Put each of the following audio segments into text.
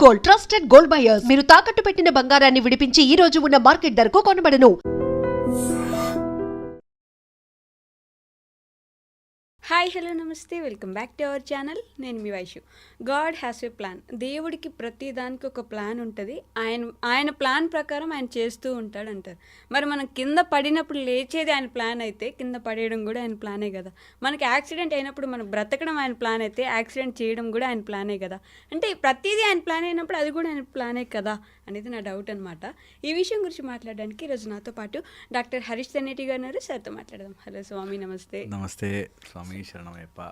Gold, trusted gold buyers. మీరు తాకట్టు పెట్టిన బంగారాన్ని విడిపించి ఈ రోజు ఉన్న మార్కెట్ ధరకు కొనబడను. హాయ్ హలో నమస్తే, welcome back to our channel. నేను మీ Vaishu. God has a plan. దేవుడికి ప్రతి దానికి ఒక ప్లాన్ ఉంటుంది. ఆయన ప్లాన్ ప్రకారం ఆయన చేస్తూ ఉంటాడు అంటారు. మరి మనం కింద పడినప్పుడు లేచేది ఆయన ప్లాన్ అయితే కింద పడేయడం కూడా ఆయన ప్లానే కదా. మనకి యాక్సిడెంట్ అయినప్పుడు మనం బ్రతకడం ఆయన ప్లాన్ అయితే యాక్సిడెంట్ చేయడం కూడా ఆయన ప్లానే కదా. అంటే ప్రతిదీ ఆయన ప్లాన్ అయినప్పుడు అది కూడా ఆయన ప్లానే కదా అనేది నా డౌట్ అనమాట. ఈ విషయం గురించి మాట్లాడడానికి ఈరోజు నాతో పాటు డాక్టర్ హరీష్ తెన్నేటి గారు ఉన్నారు. సార్తో మాట్లాడదాం. హలో స్వామి, నమస్తే. నమస్తే స్వామి, శరణమయ్యప్ప.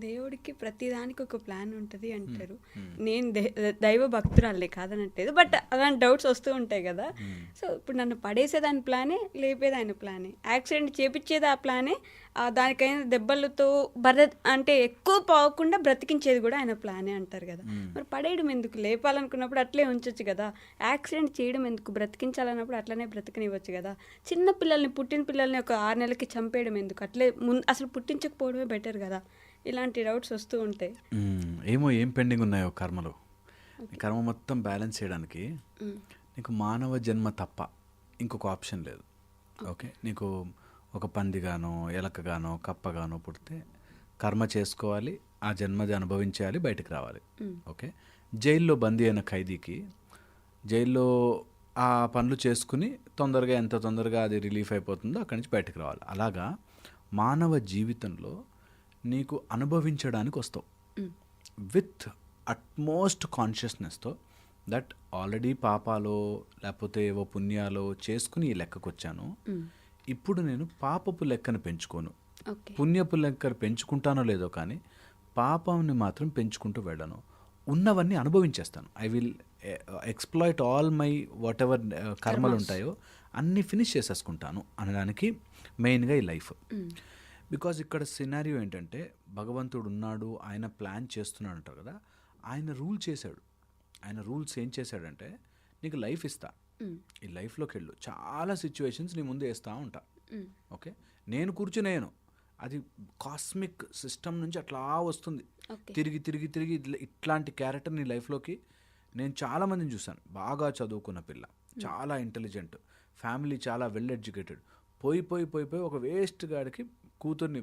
దేవుడికి ప్రతిదానికి ఒక ప్లాన్ ఉంటుంది అంటారు. నేను దైవ భక్తురాలే కాదనట్లేదు, బట్ అలాంటి డౌట్స్ వస్తూ ఉంటాయి కదా. సో ఇప్పుడు నన్ను పడేసేది ఆయన ప్లానే, లేపేది ఆయన ప్లానే, యాక్సిడెంట్ చేపించేది ఆ ప్లానే, దానికైనా దెబ్బలతో అంటే ఎక్కువ పోకుండా బ్రతికించేది కూడా ఆయన ప్లానే అంటారు కదా. మరి పడేయడం ఎందుకు? లేపాలనుకున్నప్పుడు అట్లే ఉంచొచ్చు కదా. యాక్సిడెంట్ చేయడం ఎందుకు? బ్రతికించాలన్నప్పుడు అట్లనే బ్రతికనివ్వచ్చు కదా. చిన్న పిల్లల్ని, పుట్టిన పిల్లల్ని ఒక 6 నెలలకి చంపేయడం ఎందుకు? అట్లే అసలు పుట్టించకపోవడమే బెటర్ కదా. ఇలాంటి డౌట్స్ వస్తూ ఉంటాయి. ఏమో ఏం పెండింగ్ ఉన్నాయో కర్మలో. కర్మ మొత్తం బ్యాలెన్స్ చేయడానికి నీకు మానవ జన్మ తప్ప ఇంకొక ఆప్షన్ లేదు. ఓకే, నీకు ఒక పందిగానో, ఎలకగానో, కప్పగానో పుడితే కర్మ చేసుకోవాలి, ఆ జన్మది అనుభవించాలి, బయటకు రావాలి. ఓకే, జైల్లో బందీ అయిన ఖైదీకి జైల్లో ఆ పనులు చేసుకుని తొందరగా, ఎంత తొందరగా అది రిలీఫ్ అయిపోతుందో అక్కడి నుంచి బయటకు రావాలి. అలాగా మానవ జీవితంలో నీకు అనుభవించడానికి వస్తావు విత్ అట్మోస్ట్ కాన్షియస్నెస్తో దట్ ఆల్రెడీ పాపాలో లేకపోతే ఏవో పుణ్యాలో చేసుకుని ఈ లెక్కకు వచ్చాను. ఇప్పుడు నేను పాపపు లెక్కను పెంచుకోను, పుణ్యపు లెక్కను పెంచుకుంటానో లేదో కానీ పాపంని మాత్రం పెంచుకుంటూ వెళ్ళను. ఉన్నవన్నీ అనుభవించేస్తాను. I will exploit all my whatever కర్మలు ఉంటాయో అన్నీ ఫినిష్ చేసేసుకుంటాను అనడానికి మెయిన్గా ఈ లైఫ్. బికాజ్ ఇక్కడ సినారియో ఏంటంటే భగవంతుడు ఉన్నాడు, ఆయన ప్లాన్ చేస్తున్నాడు అంటారు కదా. ఆయన రూల్ చేశాడు. ఆయన రూల్స్ ఏం చేశాడంటే నీకు లైఫ్ ఇస్తా, ఈ లైఫ్లోకి వెళ్ళు, చాలా సిచ్యువేషన్స్ నీ ముందు వేస్తూ ఉంటా. ఓకే, నేను కూర్చునేను, అది కాస్మిక్ సిస్టమ్ నుంచి అట్లా వస్తుంది తిరిగి తిరిగి తిరిగి. ఇట్లాంటి క్యారెక్టర్ నీ లైఫ్లోకి నేను చాలామందిని చూశాను. బాగా చదువుకున్న పిల్ల, చాలా ఇంటెలిజెంట్, ఫ్యామిలీ చాలా వెల్ ఎడ్యుకేటెడ్, పోయి పోయి పోయి పోయి ఒక వేస్ట్ గాడికి కూతుర్ని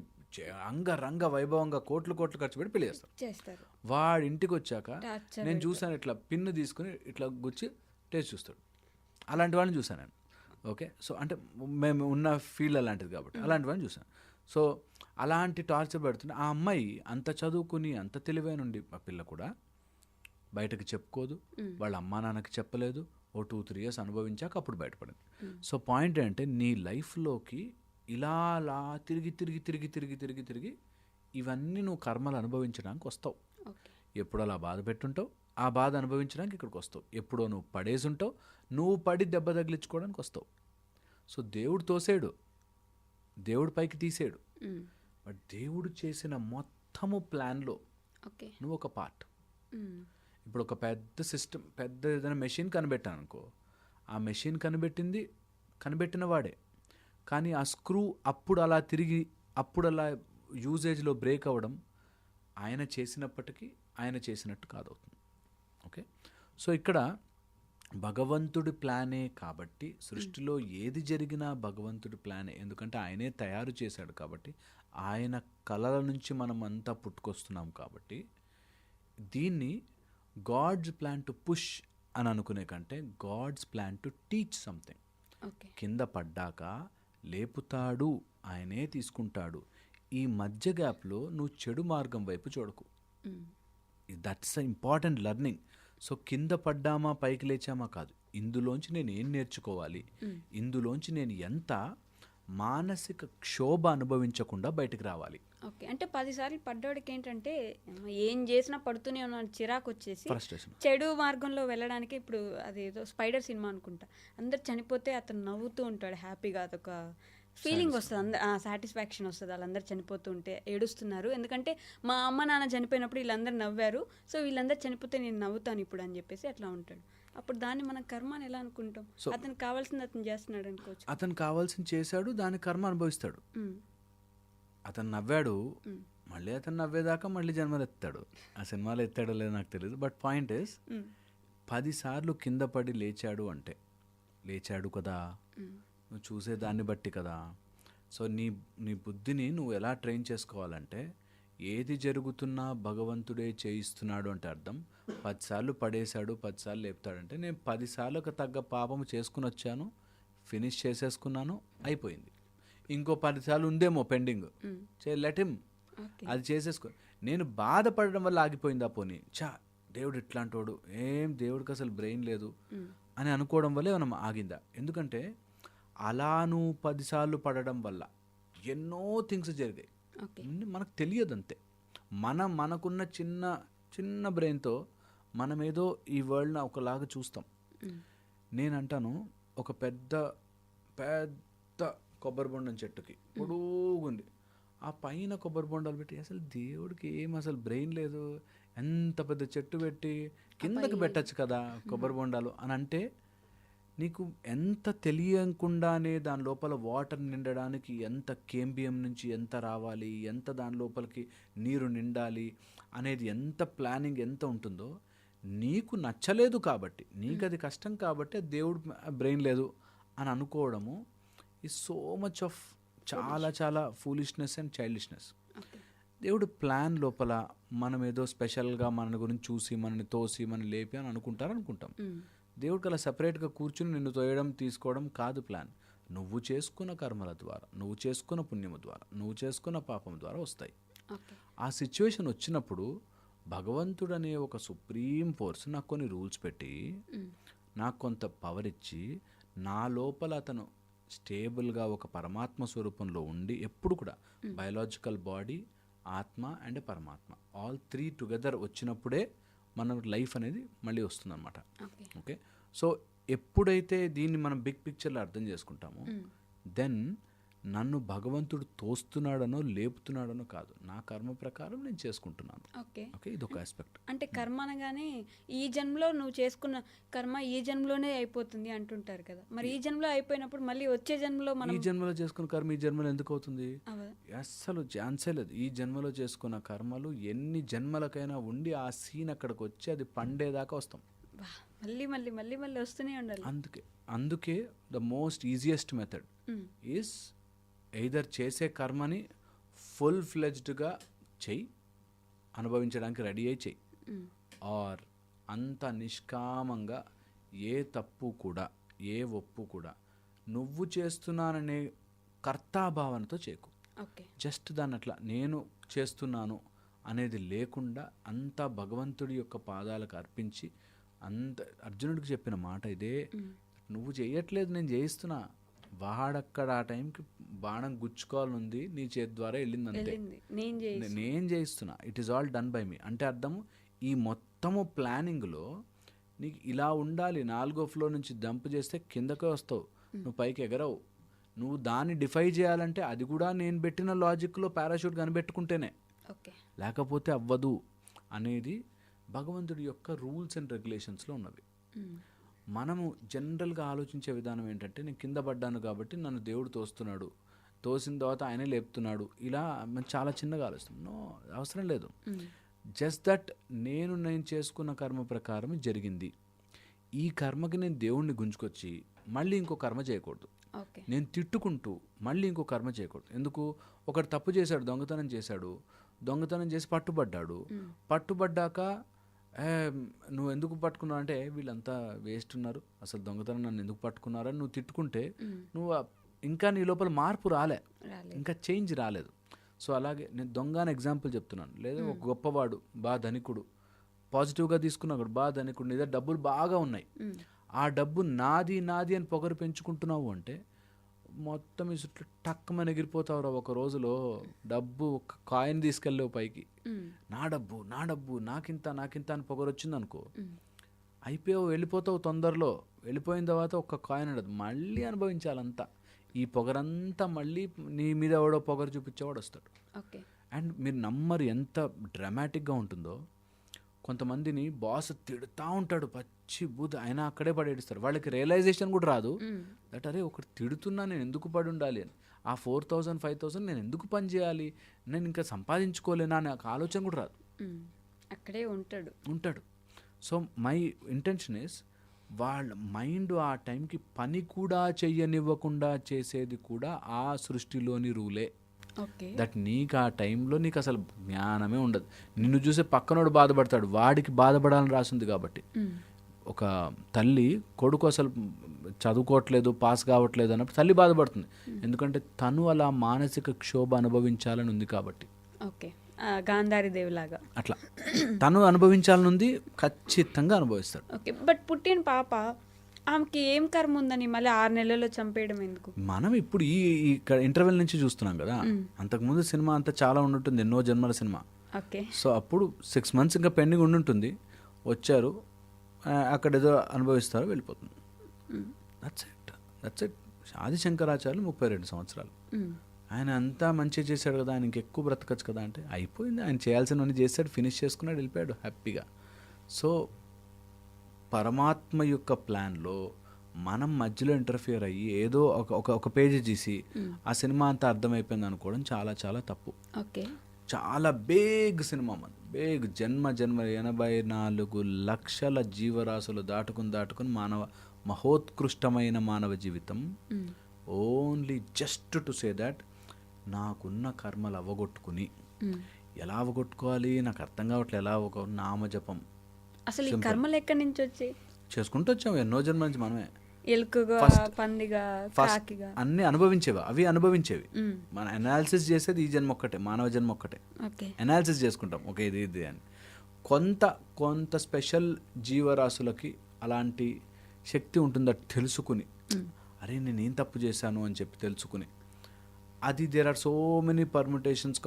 అంగరంగ వైభవంగా కోట్లు ఖర్చు పెట్టి పెళ్లి చేస్తారు. వాడి ఇంటికి వచ్చాక నేను చూసాను, ఇట్లా పిన్ను తీసుకుని ఇట్లా గుచ్చి టేస్ట్ చూస్తాడు. అలాంటి వాళ్ళని చూసాను నేను. ఓకే, సో అంటే మేము ఉన్న ఫీల్డ్ అలాంటిది కాబట్టి అలాంటి వాళ్ళని చూసాను. సో అలాంటి టార్చర్ పెడుతున్న ఆ అమ్మాయి అంత చదువుకుని అంత తెలివైన ఉండి ఆ పిల్ల కూడా బయటకు చెప్పుకోదు, వాళ్ళ అమ్మా నాన్నకి చెప్పలేదు. ఓ 2-3 years అనుభవించాక అప్పుడు బయటపడింది. సో పాయింట్ ఏంటంటే నీ లైఫ్లోకి ఇలా అలా తిరిగి తిరిగి తిరిగి తిరిగి తిరిగి తిరిగి ఇవన్నీ నువ్వు కర్మలు అనుభవించడానికి వస్తావు. ఎప్పుడో అలా బాధ పెట్టుంటావు, ఆ బాధ అనుభవించడానికి ఇక్కడికి వస్తావు. ఎప్పుడో నువ్వు పడేసి ఉంటావు, నువ్వు పడి దెబ్బ తగిలించుకోవడానికి వస్తావు. సో దేవుడు తోసాడు, దేవుడు పైకి తీసాడు, బట్ దేవుడు చేసిన మొత్తము ప్లాన్లో నువ్వు ఒక పార్ట్. ఇప్పుడు ఒక పెద్ద సిస్టమ్, పెద్ద ఏదైనా మెషిన్ కనిపెట్టాను అనుకో, ఆ మెషిన్ కనిపెట్టిన వాడే, కానీ ఆ స్క్రూ అప్పుడు అలా తిరిగి అప్పుడు అలా యూజేజ్లో బ్రేక్ అవ్వడం ఆయన చేసినప్పటికీ ఆయన చేసినట్టు కాదవుతుంది. ఓకే, సో ఇక్కడ భగవంతుడి ప్లానే కాబట్టి సృష్టిలో ఏది జరిగినా భగవంతుడి ప్లానే. ఎందుకంటే ఆయనే తయారు చేశాడు కాబట్టి, ఆయన కళల నుంచి మనం అంతా పుట్టుకొస్తున్నాం కాబట్టి దీన్ని గాడ్స్ ప్లాన్ టు పుష్ అని అనుకునే కంటే God's plan to teach something. కింద పడ్డాక లేపుతాడు, ఆయనే తీసుకుంటాడు. ఈ మధ్య గ్యాప్లో నువ్వు చెడు మార్గం వైపు చూడకు. That's a important learning. So కింద పడ్డామా పైకి లేచామా కాదు, ఇందులోంచి నేను ఏం నేర్చుకోవాలి, ఇందులోంచి నేను ఎంత మానసిక క్షోభ అనుభవించకుండా బయటకు రావాలి. ఓకే, అంటే 10 సార్లు పడ్డోడికి ఏంటంటే ఏం చేసినా పడుతూనే ఉన్నాను, చిరాకు వచ్చేసి చెడు మార్గంలో వెళ్ళడానికి. ఇప్పుడు అదేదో స్పైడర్ సినిమా అనుకుంటా, అందరు చనిపోతే అతను నవ్వుతూ ఉంటాడు హ్యాపీగా, అదొక ఫీలింగ్ వస్తుంది, అందరు సాటిస్ఫాక్షన్ వస్తుంది. వాళ్ళందరూ చనిపోతూ ఉంటే ఏడుస్తున్నారు, ఎందుకంటే మా అమ్మ నాన్న చనిపోయినప్పుడు వీళ్ళందరూ నవ్వారు, సో వీళ్ళందరూ చనిపోతే నేను నవ్వుతాను ఇప్పుడు అని చెప్పేసి అట్లా ఉంటాడు. అప్పుడు దాన్ని మనం కర్మ అని ఎలా అనుకుంటాం? అతనికి కావాల్సింది అతను చేస్తున్నాడు అనుకోవచ్చు. అతను కావాల్సింది చేశాడు, దాని కర్మ అనుభవిస్తాడు. అతను నవ్వాడు, మళ్ళీ అతను నవ్వేదాకా మళ్ళీ జన్మలు ఎత్తాడు. ఆ సినిమాలో ఎత్తాడో లేదో నాకు తెలియదు, బట్ పాయింట్ ఇస్ 10 సార్లు కింద పడి లేచాడు అంటే లేచాడు కదా, నువ్వు చూసేదాన్ని బట్టి కదా. సో నీ బుద్ధిని నువ్వు ఎలా ట్రైన్ చేసుకోవాలంటే ఏది జరుగుతున్నా భగవంతుడే చేయిస్తున్నాడు అంటే అర్థం 10 సార్లు పడేశాడు 10 సార్లు లేపుతాడంటే నేను 10 సార్లకు తగ్గ పాపము చేసుకుని వచ్చాను, ఫినిష్ చేసేసుకున్నాను, అయిపోయింది. ఇంకో 10 సార్లు ఉందేమో పెండింగ్, లెట్ హిమ్, అది చేసేసుకో. నేను బాధపడడం వల్ల ఆగిపోయింది ఆ పోనీ, దేవుడు ఇట్లాంటోడు, దేవుడికి అసలు బ్రెయిన్ లేదు అని అనుకోవడం వల్లే మనం ఆగిందా. ఎందుకంటే అలా నువ్వు 10 సార్లు పడడం వల్ల ఎన్నో థింగ్స్ జరిగాయి, మనకు తెలియదు అంతే. మనకున్న చిన్న చిన్న బ్రెయిన్తో మనం ఏదో ఈ వరల్డ్ని ఒకలాగా చూస్తాం. నేను అంటాను, ఒక పెద్ద పెద్ద కొబ్బరి బొండం చెట్టుకి పొడుగుంది, ఆ పైన కొబ్బరి బొండాలు పెట్టి అసలు దేవుడికి అసలు బ్రెయిన్ లేదు, ఎంత పెద్ద చెట్టు పెట్టి కిందకి పెట్టచ్చు కదా కొబ్బరి బొండాలు అని అంటే, నీకు ఎంత తెలియకుండానే దాని లోపల వాటర్ నిండడానికి ఎంత కేంబియం నుంచి ఎంత రావాలి, ఎంత దాని లోపలికి నీరు నిండాలి అనేది ఎంత ప్లానింగ్ ఎంత ఉంటుందో, నీకు నచ్చలేదు కాబట్టి, నీకు అది కష్టం కాబట్టి దేవుడు బ్రెయిన్ లేదు అని అనుకోవడము ఈ సో మచ్ ఆఫ్ చాలా చాలా ఫూలిష్నెస్ అండ్ చైల్డిష్నెస్. దేవుడు ప్లాన్ లోపల మనం ఏదో స్పెషల్గా మన గురించి చూసి మనని తోసి మనం లేపి అని అనుకుంటాం. దేవుడికి అలా సపరేట్గా కూర్చుని నిన్ను తోయడం తీసుకోవడం కాదు ప్లాన్. నువ్వు చేసుకున్న కర్మల ద్వారా, నువ్వు చేసుకున్న పుణ్యము ద్వారా, నువ్వు చేసుకున్న పాపం ద్వారా వస్తాయి. ఆ సిచ్యువేషన్ వచ్చినప్పుడు భగవంతుడు అనే ఒక సుప్రీం ఫోర్స్ నాకు కొన్ని రూల్స్ పెట్టి నాకు కొంత పవర్ ఇచ్చి నా లోపల అతను స్టేబుల్గా ఒక పరమాత్మ స్వరూపంలో ఉండి ఎప్పుడు కూడా బయలాజికల్ బాడీ, ఆత్మ అండ్ పరమాత్మ ఆల్ 3 టుగెదర్ వచ్చినప్పుడే మన లైఫ్ అనేది మళ్ళీ వస్తుందన్నమాట. ఓకే, సో ఎప్పుడైతే దీన్ని మనం బిగ్ పిక్చర్లో అర్థం చేసుకుంటామో దెన్ నన్ను భగవంతుడు తోస్తున్నాడనో లేపుతున్నాడనో కాదు, నా కర్మ ప్రకారం నేను చేసుకుంటున్నాను. ఓకే, ఇది ఒక ఆస్పెక్ట్. అంటే కర్మ అనగానే ఈ జన్మలో నువ్వు చేసుకున్న కర్మ ఈ జన్మలోనే అయిపోతుంది అంటుంటారు కదా, మరి ఈ జన్మలో అయిపోయినప్పుడు మళ్ళీ వచ్చే జన్మలో మనం ఈ జన్మలో చేసుకున్న కర్మ ఈ జన్మలో ఎందుకు అవుతుంది? అస్సలు ఛాన్సే లేదు. ఈ జన్మలో చేసుకున్న కర్మలు ఎన్ని జన్మలకైనా ఉండి ఆ సీన్ అక్కడికి వచ్చి అది పండేదాకా వస్తాం. మళ్ళీ మళ్ళీ మళ్ళీ మళ్ళీ వస్తూనే ఉండాలి. అందుకే the most easiest method is either చేసే కర్మని ఫుల్ ఫ్లెజ్డ్గా చెయ్యి, అనుభవించడానికి రెడీ అయి చెయ్యి, ఆర్ అంత నిష్కామంగా ఏ తప్పు కూడా ఏ ఒప్పు కూడా నువ్వు చేస్తున్నాననే కర్తాభావనతో చేయకు. జస్ట్ దాన్ని అట్లా నేను చేస్తున్నాను అనేది లేకుండా అంతా భగవంతుడి యొక్క పాదాలకు అర్పించి, అంత అర్జునుడికి చెప్పిన మాట ఇదే, నువ్వు చేయట్లేదు నేను చేయిస్తున్నా, వాడక్కడ ఆ టైంకి బాణం గుచ్చుకోవాలనుంది నీ చేతి ద్వారా వెళ్ళింది అంతే, నేను చేయిస్తున్నా, it is all done by me. అంటే అర్థము ఈ మొత్తము ప్లానింగ్లో నీకు ఇలా ఉండాలి, 4వ ఫ్లోర్ నుంచి డంప్ చేస్తే కిందకే వస్తావు, నువ్వు పైకి ఎగరవు. నువ్వు దాన్ని డిఫై చేయాలంటే అది కూడా నేను పెట్టిన లాజిక్లో పారాషూట్ కనిపెట్టుకుంటేనే, లేకపోతే అవ్వదు అనేది భగవంతుడి యొక్క రూల్స్ అండ్ రెగ్యులేషన్స్లో ఉన్నవి. మనము జనరల్గా ఆలోచించే విధానం ఏంటంటే, నేను కింద పడ్డాను కాబట్టి నన్ను దేవుడు తోస్తున్నాడు, తోసిన తర్వాత ఆయనే లేపుతున్నాడు, ఇలా మనం చాలా చిన్నగా ఆలోచిస్తాం. నో, అవసరం లేదు. జస్ట్ దట్ నేను చేసుకున్న కర్మ ప్రకారం జరిగింది. ఈ కర్మకి నేను దేవుణ్ణి గుంజుకొచ్చి మళ్ళీ ఇంకో కర్మ చేయకూడదు. నేను తిట్టుకుంటూ మళ్ళీ ఇంకో కర్మ చేయకూడదు. ఎందుకు? ఒకటి తప్పు చేశాడు, దొంగతనం చేశాడు, దొంగతనం చేసి పట్టుబడ్డాక నువ్వు ఎందుకు పట్టుకున్నావు అంటే వీళ్ళంతా వేస్ట్ ఉన్నారు, అసలు దొంగతనం నన్ను ఎందుకు పట్టుకున్నారని నువ్వు తిట్టుకుంటే నువ్వు ఇంకా నీ లోపల మార్పు రాలే, ఇంకా చేంజ్ రాలేదు. సో అలాగే నేను దొంగ అని ఎగ్జాంపుల్ చెప్తున్నాను. లేదా ఒక గొప్పవాడు బాగా ధనికుడు, పాజిటివ్గా తీసుకున్నాడు, బాగా ధనికుడు, నీ దగ్గర డబ్బులు బాగా ఉన్నాయి, ఆ డబ్బు నాది అని పొగరు పెంచుకుంటున్నావు అంటే మొత్తం ఈ చుట్టూ టక్కమని ఎగిరిపోతావురా. ఒక రోజులో డబ్బు ఒక కాయిన్ తీసుకెళ్ళలేవు పైకి, నా డబ్బు నాకింత అని పొగరు వచ్చింది అనుకో, అయిపోయావు, వెళ్ళిపోతావు. తొందరలో వెళ్ళిపోయిన తర్వాత ఒక్క కాయిన్ ఉండదు, మళ్ళీ అనుభవించాలంతా. ఈ పొగరంతా మళ్ళీ నీ మీద ఎవడో పొగరు చూపించేవాడు వస్తాడు. అండ్ మీరు నమ్మరు ఎంత డ్రామాటిక్గా ఉంటుందో. కొంతమందిని బాస్ తిడుతూ ఉంటాడు, పచ్చి బూత్, అయినా అక్కడే పడేస్తారు. వాళ్ళకి రియలైజేషన్ కూడా రాదు దట్ అరే ఒకటి తిడుతున్నా నేను ఎందుకు పడి ఉండాలి అని, ఆ 4,000 5,000 నేను ఎందుకు పని చేయాలి, నేను ఇంకా సంపాదించుకోలేనా అనే ఆలోచన కూడా రాదు. అక్కడే ఉంటాడు. సో మై ఇంటెన్షన్ ఇస్ వాళ్ళ మైండ్ ఆ టైంకి పని కూడా చెయ్యనివ్వకుండా చేసేది కూడా ఆ సృష్టిలోని రూలే. ఓకే. దట్ నీకు ఆ టైంలో నీకు అసలు జ్ఞానమే ఉండదు. నిన్ను చూసే పక్కనోడు బాధపడతాడు, వాడికి బాధపడాలని రాసింది కాబట్టి. ఒక తల్లి కొడుకు అసలు చదువుకోవట్లేదు, పాస్ కావట్లేదు అన్నప్పుడు తల్లి బాధపడుతుంది, ఎందుకంటే తను అలా మానసిక క్షోభ అనుభవించాలని ఉంది కాబట్టి. ఓకే. గాంధారి దేవిలాగా అట్లా తను అనుభవించాలని ఉంది, ఖచ్చితంగా అనుభవిస్తాడు. ఓకే. బట్ పుట్టిన పాప ఆమెకి ఏం కర్మ ఉందని మళ్ళీ 6 నెలల్లో చంపేయడం ఎందుకు? మనం ఇప్పుడు ఈ ఇంటర్వెల్ నుంచి చూస్తున్నాం కదా, అంతకుముందు సినిమా అంతా చాలా ఉండుంటుంది, ఎన్నో జన్మల సినిమా. ఓకే. సో అప్పుడు 6 months ఇంకా పెండింగ్ ఉండుంటుంది, వచ్చారు, అక్కడ ఏదో అనుభవిస్తారు, వెళ్ళిపోతుంది. That's it. ఆదిశంకరాచార్యులు 32 సంవత్సరాలు, ఆయన అంతా మంచిగా చేశాడు కదా, ఆయన ఇంకెక్కువ బ్రతకచ్చు కదా అంటే అయిపోయింది. ఆయన చేయాల్సినవన్నీ చేశాడు, ఫినిష్ చేసుకున్నాడు, వెళ్ళిపోయాడు హ్యాపీగా. సో పరమాత్మ యొక్క ప్లాన్లో మనం మధ్యలో ఇంటర్ఫియర్ అయ్యి ఏదో ఒక పేజీ తీసి ఆ సినిమా అంతా అర్థమైపోయింది అనుకోవడం చాలా చాలా తప్పు. ఓకే. చాలా బేగ్ సినిమా మన బేగ్ జన్మ 84 లక్షల జీవరాశులు దాటుకుని మహోత్కృష్టమైన మానవ జీవితం only just to say that నాకున్న కర్మలు అవగొట్టుకుని. ఎలా అవగొట్టుకోవాలి నాకు అర్థం కావట్లేదు. ఎలా ఒక నామజపం. అసలు ఈ కర్మలు ఎక్కడి నుంచి వచ్చాయి? చేసుకుంటూ వచ్చాము ఎన్నో జన్మ నుంచి మనమే. ఎలుకగా, పందిగా, కాకిగా అన్ని అవి అనుభవించేవి. మన అనాలిసిస్ చేసేది ఈ జన్మ ఒక్కటే, మానవ జన్మ ఒక్కటే. అనాలిసిస్ చేసుకుంటాం, ఓకే ఇది అని. కొంత స్పెషల్ జీవరాశులకి అలాంటి శక్తి ఉంటుందా తెలుసుకుని, అరే నేనేం తప్పు చేశాను అని చెప్పి తెలుసుకుని, అది there are so many permutations,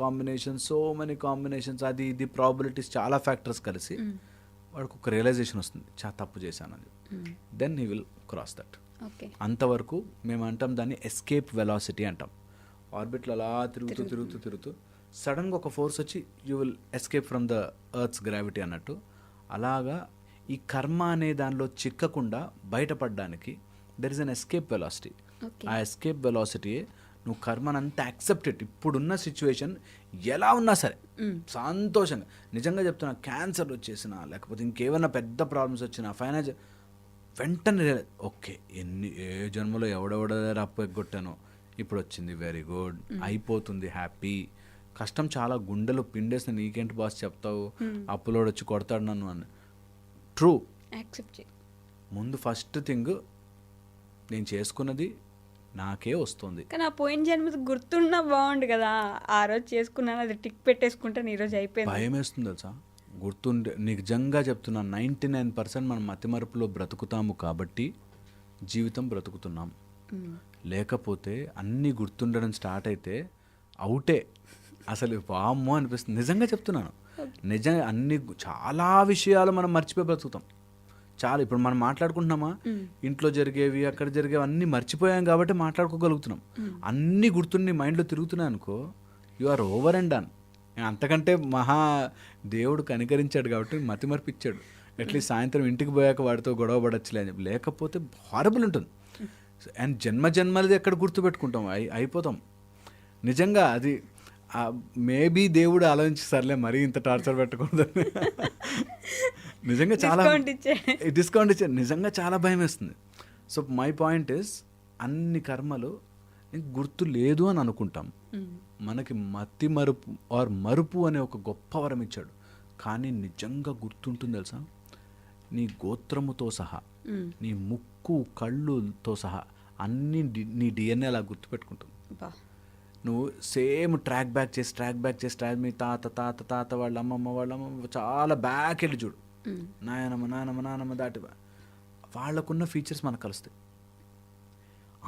combinations, అది ఇది ప్రాబిలిటీస్, చాలా ఫ్యాక్టర్స్ కలిసి వాడికి ఒక రియలైజేషన్ వస్తుంది, తప్పు చేశాను అని. Then he will cross that. అంతవరకు మేము అంటాం దాన్ని ఎస్కేప్ వెలాసిటీ అంటాం. ఆర్బిట్లో అలా తిరుగుతూ సడన్గా ఒక ఫోర్స్ వచ్చి you will escape from the earth's gravity అన్నట్టు. అలాగా ఈ కర్మ అనే దానిలో చిక్కకుండా బయటపడడానికి there is an escape velocity. ఆ ఎస్కేప్ వెలాసిటీయే నువ్వు కర్మనంతా యాక్సెప్టెడ్, ఇప్పుడున్న సిచ్యువేషన్ ఎలా ఉన్నా సరే సంతోషంగా. నిజంగా చెప్తున్నా, క్యాన్సర్ వచ్చేసినా లేకపోతే ఇంకేమైనా పెద్ద ప్రాబ్లమ్స్ వచ్చినా, ఫైనాన్షియల్, వెంటనే ఓకే ఏ జన్మలో ఎవడెవడ అప్పు ఎగ్గొట్టానో ఇప్పుడు వచ్చింది, వెరీ గుడ్, అయిపోతుంది, హ్యాపీ. కష్టం చాలా గుండెలు పిండేసిన, నీకేంటి బాస్ చెప్తావు, అప్పులోడు వచ్చి కొడతాడు నన్ను అని. ట్రూ, ముందు ఫస్ట్ థింగ్ నేను చేసుకున్నది నాకే వస్తుంది. కానీ ఆ పోయిన జన్మ గుర్తున్నా బాగుండు కదా, ఆ రోజు చేసుకున్నాను, అది టిక్ పెట్టేసుకుంటాను, ఈరోజు అయిపోయింది. భయం వేస్తుంది తెలుసా గుర్తుండే. నిజంగా చెప్తున్నా, 99% మనం మతిమరుపులో బ్రతుకుతాము కాబట్టి జీవితం బ్రతుకుతున్నాం. లేకపోతే అన్నీ గుర్తుండడం స్టార్ట్ అయితే అవుటే, అసలు వామ్మో అనిపిస్తుంది. నిజంగా చెప్తున్నాను, నిజంగా చాలా విషయాలు మనం మర్చిపోయి బ్రతుకుతాం. చాలా ఇప్పుడు మనం మాట్లాడుకుంటున్నామా, ఇంట్లో జరిగేవి అక్కడ జరిగేవి అన్నీ మర్చిపోయాం కాబట్టి మాట్లాడుకోగలుగుతున్నాం. అన్నీ గుర్తుండి మైండ్లో తిరుగుతున్నాయి అనుకో, you are over and done. అంతకంటే దేవుడు కనికరించాడు కాబట్టి మతి మర్పిచ్చాడు. అట్లీస్ట్ సాయంత్రం ఇంటికి పోయాక వాడితో గొడవ పడచ్చులే అని చెప్పి, లేకపోతే హారబుల్ ఉంటుంది. అండ్ జన్మలది ఎక్కడ గుర్తుపెట్టుకుంటాం, అయిపోతాం. నిజంగా అది మేబీ దేవుడు ఆలోచించి సర్లే మరీ ఇంత టార్చర్ పెట్టకూడదని నిజంగా చాలా డిస్కౌంట్ ఇచ్చాడు. నిజంగా చాలా భయం వేస్తుంది. సో మై పాయింట్ ఇస్, అన్ని కర్మలు గుర్తు లేదు అని అనుకుంటాం. మనకి మతి మరుపు అనే ఒక గొప్ప వరం ఇచ్చాడు. కానీ నిజంగా గుర్తుంటుంది తెలుసా, నీ గోత్రముతో సహా, నీ ముక్కు కళ్ళుతో సహా అన్ని నీ డిఎన్ఏ అలా గుర్తుపెట్టుకుంటుంది. నువ్వు సేమ్ ట్రాక్ బ్యాక్ చేసి మీ తాత వాళ్ళ అమ్మమ్మ చాలా బ్యాక్ వెళ్ళి చూడు, నాయనమ్మ దాటి వాళ్ళకున్న ఫీచర్స్ మనకు కలుస్తాయి.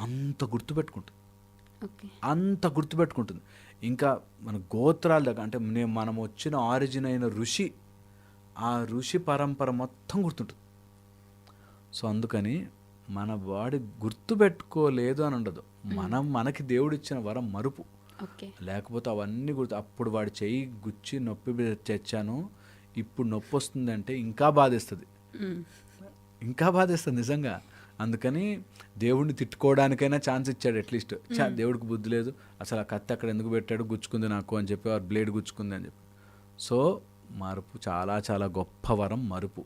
అంత గుర్తుపెట్టుకుంటుంది. ఇంకా మన గోత్రాల దగ్గర అంటే మనం వచ్చిన ఆరిజిన్ అయిన ఋషి, ఆ ఋషి పరంపర మొత్తం గుర్తుంటుంది. సో అందుకని మన వాడి గుర్తుపెట్టుకోలేదు అని ఉండదు. మనకి దేవుడు ఇచ్చిన వరం మరుపు. లేకపోతే అవన్నీ అప్పుడు వాడి చెయ్యి గుచ్చి నొప్పి తెచ్చాను, ఇప్పుడు నొప్పి వస్తుంది అంటే ఇంకా బాధేస్తుంది నిజంగా. అందుకని దేవుడిని తిట్టుకోవడానికైనా ఛాన్స్ ఇచ్చాడు అట్లీస్ట్. దేవుడికి బుద్ధి లేదు, అసలు ఆ కత్తి అక్కడ ఎందుకు పెట్టాడు, గుచ్చుకుంది నాకు అని చెప్పి, ఆ బ్లేడ్ గుచ్చుకుంది అని చెప్పి. సో మరుపు చాలా చాలా గొప్ప వరం మరుపు.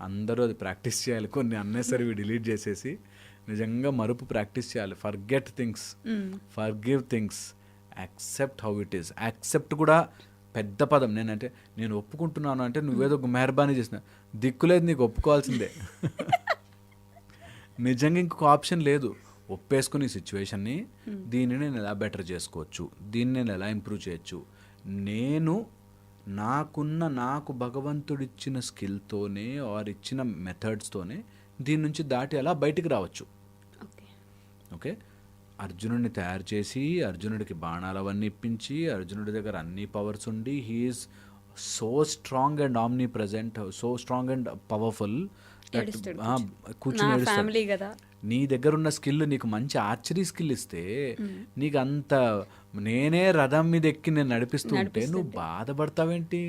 అందరూ అది ప్రాక్టీస్ చేయాలి, కొన్ని అన్నెసరివి డిలీట్ చేసేసి నిజంగా మరుపు ప్రాక్టీస్ చేయాలి. Forget things, forgive things, accept how it is. Accept కూడా పెద్ద పదం. నేను ఒప్పుకుంటున్నాను అంటే నువ్వేదో మెహర్బానీ చేసిన దిక్కులేదు, నీకు ఒప్పుకోవాల్సిందే. నిజంగా ఇంకొక ఆప్షన్ లేదు. ఒప్పేసుకుని ఈ సిచ్యువేషన్ని, దీన్ని నేను ఎలా బెటర్ చేసుకోవచ్చు, దీన్ని నేను ఎలా ఇంప్రూవ్ చేయొచ్చు, నాకు భగవంతుడిచ్చిన స్కిల్తోనే ఆర్ ఇచ్చిన మెథడ్స్తోనే దీని నుంచి దాటి ఎలా బయటికి రావచ్చు. ఓకే, అర్జునుడిని తయారు చేసి అర్జునుడికి బాణాలు అవన్నీ ఇప్పించి అర్జునుడి దగ్గర అన్ని పవర్స్ ఉండి he is so strong and omnipresent, so strong and powerful, కూర్చుని ఫ్యామిలీ కదా. నీ దగ్గర ఉన్న స్కిల్, నీకు మంచి ఆర్చరీ స్కిల్ ఇస్తే నీకు అంత, నేనే రథం మీద ఎక్కి నేను నడిపిస్తూ ఉంటే నువ్వు బాధపడతావేంటి?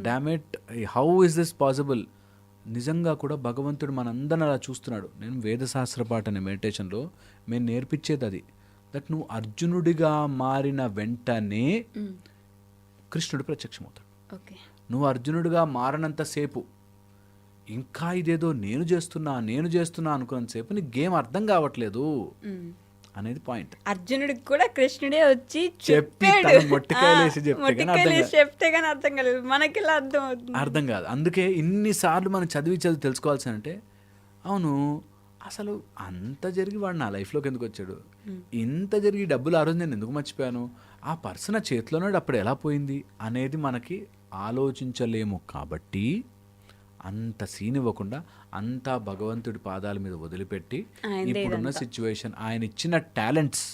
డామెట్, హౌ ఇస్ దిస్ పాసిబుల్? నిజంగా కూడా భగవంతుడు మనందరిని అలా చూస్తున్నాడు. నేను వేదశాస్త్ర పాఠ అనే మెడిటేషన్లో మేము నేర్పించేది అది. దట్ నువ్వు అర్జునుడిగా మారిన వెంటనే కృష్ణుడు ప్రత్యక్షమవుతాడు. నువ్వు అర్జునుడిగా మారనంతసేపు ఇంకా ఇదేదో నేను చేస్తున్నా అనుకున్నంతసేపు నీ గేమ్ అర్థం కావట్లేదు అనేది పాయింట్. అర్జునుడికి కూడా కృష్ణుడే వచ్చి చెప్తే కానీ అర్థం కాలేదు, మనకి ఇలా అర్థం కాదు. అందుకే ఇన్నిసార్లు మనం చదివి తెలుసుకోవాల్సి అంటే, అవును అసలు అంత జరిగి వాడు నా లైఫ్లోకి ఎందుకు వచ్చాడు, ఇంత జరిగి డబ్బులు ఆ రోజు నేను ఎందుకు మర్చిపోయాను, ఆ పర్సన్ చేతిలోనే అప్పుడు ఎలా పోయింది అనేది మనకి ఆలోచించలేము. కాబట్టి అంత సీన్ ఇవ్వకుండా అంతా భగవంతుడి పాదాల మీద వదిలిపెట్టి ఇప్పుడున్న సిచ్యువేషన్, ఆయన ఇచ్చిన టాలెంట్స్,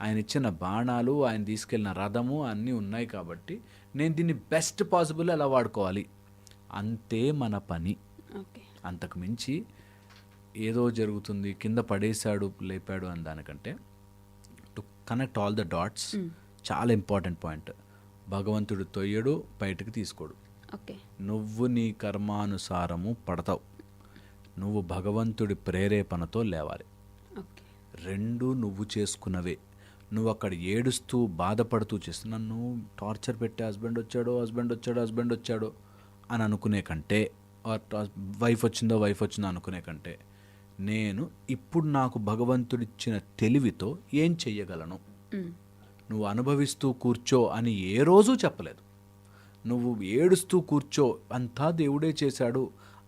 ఆయన ఇచ్చిన బాణాలు, ఆయన తీసుకెళ్ళిన రథము అన్నీ ఉన్నాయి కాబట్టి నేను దీన్ని బెస్ట్ పాసిబుల్ ఎలా వాడుకోవాలి, అంతే మన పని. అంతకు మించి ఏదో జరుగుతుంది, కింద పడేశాడు లేపాడు అని దానికంటే to connect all the dots, చాలా ఇంపార్టెంట్ పాయింట్. భగవంతుడు తొయ్యడు, బయటకు తీసుకోడు. నువ్వు నీ కర్మానుసారము పడతావు, నువ్వు భగవంతుడి ప్రేరేపణతో లేవాలి. రెండు నువ్వు చేసుకున్నవే. నువ్వు అక్కడ ఏడుస్తూ బాధపడుతూ చేస్తూ నన్ను టార్చర్ పెట్టే హస్బెండ్ వచ్చాడు అని అనుకునే కంటే, వైఫ్ వచ్చిందో అనుకునే కంటే, నేను ఇప్పుడు నాకు భగవంతుడిచ్చిన తెలివితో ఏం చెయ్యగలను, నువ్వు అనుభవిస్తూ కూర్చో అని ఏ రోజు చెప్పలేదు. నువ్వు ఏడుస్తూ కూర్చో అంతా దేవుడే చేశాడు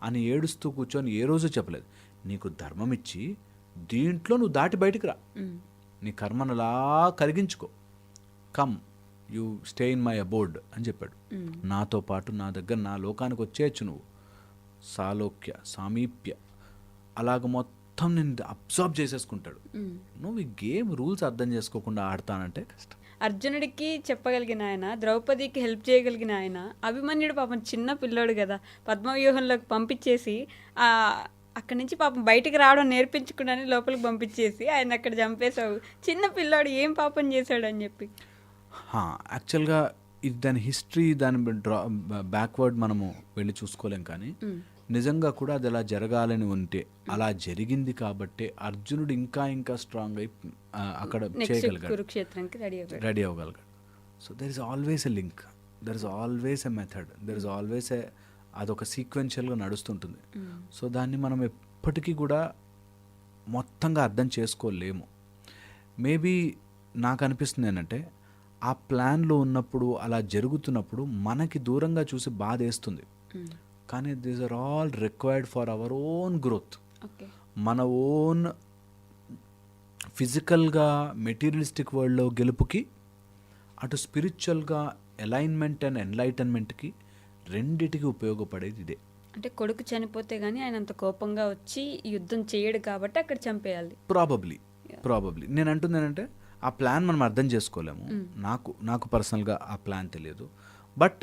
అని ఏడుస్తూ కూర్చో అని ఏ రోజు చెప్పలేదు. నీకు ధర్మం ఇచ్చి దీంట్లో నువ్వు దాటి బయటికి రా, నీ కర్మను అలా కరిగించుకో, come you stay in my abode అని చెప్పాడు. నాతో పాటు నా దగ్గర నా లోకానికి వచ్చేయచ్చు నువ్వు, సాలోక్య సామీప్య అలాగ మొత్తం నేను అబ్జర్వ్ చేసేసుకుంటాడు. నువ్వు ఈ గేమ్ రూల్స్ అర్థం చేసుకోకుండా ఆడతానంటే కష్టం. అర్జునుడికి చెప్పగలిగిన ఆయన, ద్రౌపదికి హెల్ప్ చేయగలిగిన ఆయన, అభిమన్యుడు పాపం చిన్న పిల్లోడు కదా, పద్మవ్యూహంలోకి పంపించేసి అక్కడి నుంచి పాపం బయటికి రావడం నేర్పించకుండానే లోపలికి పంపించేసి ఆయన అక్కడ చంపేశావు. చిన్న పిల్లోడు ఏం పాపం చేశాడు అని చెప్పి. యాక్చువల్గా ఇది దాని హిస్టరీ, దాని బ్యాక్వర్డ్ మనము వెళ్ళి చూసుకోలేం. కానీ నిజంగా కూడా అది అలా జరగాలని ఉంటే అలా జరిగింది కాబట్టి అర్జునుడు ఇంకా స్ట్రాంగ్ అయి అక్కడ చేయగలిగాడు, రెడీ అవ్వగలిగాడు. So there is always a link, there is always a method, there is always అదొక సీక్వెన్షియల్గా నడుస్తుంటుంది. సో దాన్ని మనం ఎప్పటికీ కూడా మొత్తంగా అర్థం చేసుకోలేము. మేబీ నాకు అనిపిస్తుంది ఏంటంటే, ఆ ప్లాన్లో ఉన్నప్పుడు అలా జరుగుతున్నప్పుడు మనకి దూరంగా చూసి బాధ వేస్తుంది. కానీ these are all required for our own growth. మన ఓన్ ఫిజికల్గా మెటీరియలిస్టిక్ వరల్డ్లో గెలుపుకి, అటు స్పిరిచువల్గా అలైన్మెంట్ అండ్ ఎన్లైటన్మెంట్కి, రెండిటికి ఉపయోగపడేది ఇదే. అంటే కొడుకు చనిపోతే కానీ ఆయన అంత కోపంగా వచ్చి యుద్ధం చేయడు కాబట్టి అక్కడ చంపేయాలి. ప్రాబబ్లీ నేను అంటుందేనంటే, ఆ ప్లాన్ మనం అర్థం చేసుకోలేము. నాకు పర్సనల్గా ఆ ప్లాన్ తెలియదు. బట్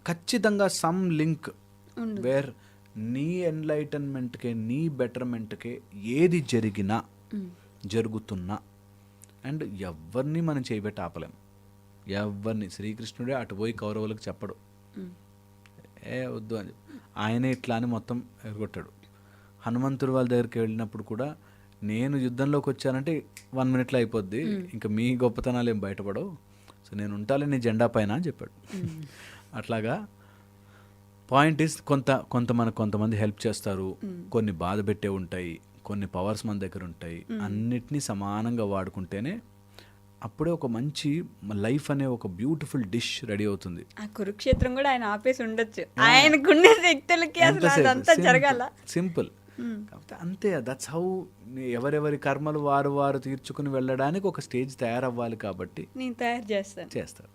ఖచ్చితంగా సమ్ లింక్ వేర్ నీ ఎన్లైటన్మెంట్కే, నీ బెటర్మెంట్కే ఏది జరిగినా, జరుగుతున్నా, అండ్ ఎవరిని మనం చేయబెట్టి ఆపలేం. ఎవరిని, శ్రీకృష్ణుడే అటు పోయి కౌరవులకు చెప్పడు, వద్దు అని, ఆయనే ఇట్లా అని మొత్తం ఎరగొట్టాడు. హనుమంతుడు వాళ్ళ దగ్గరికి వెళ్ళినప్పుడు కూడా, నేను యుద్ధంలోకి వచ్చానంటే 1 minute అయిపోద్ది, ఇంకా మీ గొప్పతనాలు ఏం బయటపడవు, సో నేను ఉంటాలే నీ జెండా పైన అని చెప్పాడు. అట్లాగా పాయింట్ ఈస్ కొంతమంది హెల్ప్ చేస్తారు, కొన్ని బాధ పెట్టే ఉంటాయి, కొన్ని పవర్స్ మన దగ్గర ఉంటాయి. అన్నిటినీ సమానంగా వాడుకుంటేనే అప్పుడే ఒక మంచి లైఫ్ అనే ఒక బ్యూటిఫుల్ డిష్ రెడీ అవుతుంది. ఆ కురుక్షేత్రం కూడా ఆయన ఆపేసి ఉండొచ్చు, ఆయనకున్న వ్యక్తులకి అసలు అదంతా జరగాల. సింపుల్. కాకపోతే అంతే, దట్స్ హౌ. ఎవరెవరి కర్మలు వారు తీర్చుకుని వెళ్ళడానికి ఒక స్టేజ్ తయారవ్వాలి కాబట్టి నేను తయారు చేస్తాను. చేస్తారు.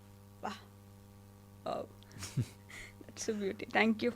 That's beauty. Thank you.